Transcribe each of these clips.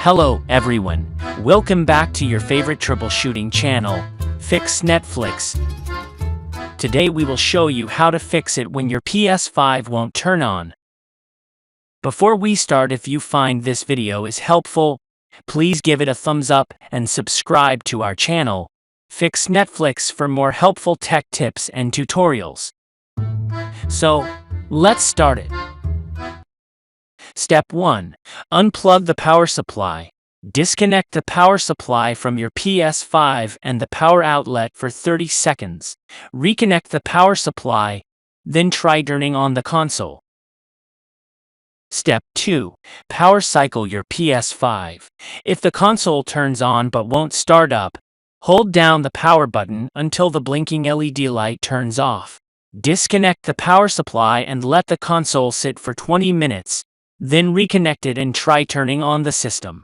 Hello everyone, welcome back to your favorite troubleshooting channel, Fix Netflix. Today we will show you how to fix it when your PS5 won't turn on. Before we start, if you find this video is helpful, please give it a thumbs up and subscribe to our channel, Fix Netflix, for more helpful tech tips and tutorials. So, let's start it. Step 1. Unplug the power supply. Disconnect the power supply from your PS5 and the power outlet for 30 seconds. Reconnect the power supply, then try turning on the console. Step 2. Power cycle your PS5. If the console turns on but won't start up, hold down the power button until the blinking LED light turns off. Disconnect the power supply and let the console sit for 20 minutes. Then reconnect it and try turning on the system.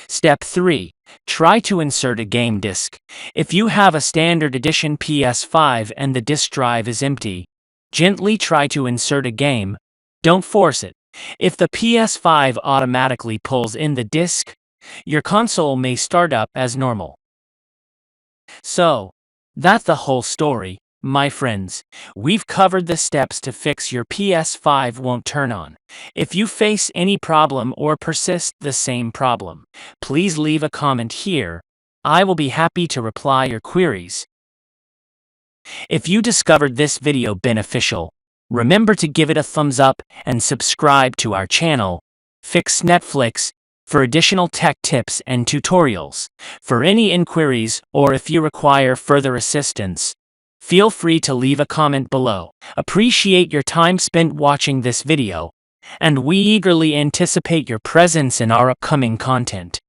Step 3. Try to insert a game disc. If you have a standard edition PS5 and the disc drive is empty, gently try to insert a game. Don't force it. If the PS5 automatically pulls in the disc, your console may start up as normal. So, that's the whole story. My friends, we've covered the steps to fix your PS5 won't turn on. If you face any problem or persist the same problem, please leave a comment here. I will be happy to reply your queries. If you discovered this video beneficial, remember to give it a thumbs up and subscribe to our channel, Fix Netflix, for additional tech tips and tutorials. For any inquiries or if you require further assistance, feel free to leave a comment below. Appreciate your time spent watching this video, and we eagerly anticipate your presence in our upcoming content.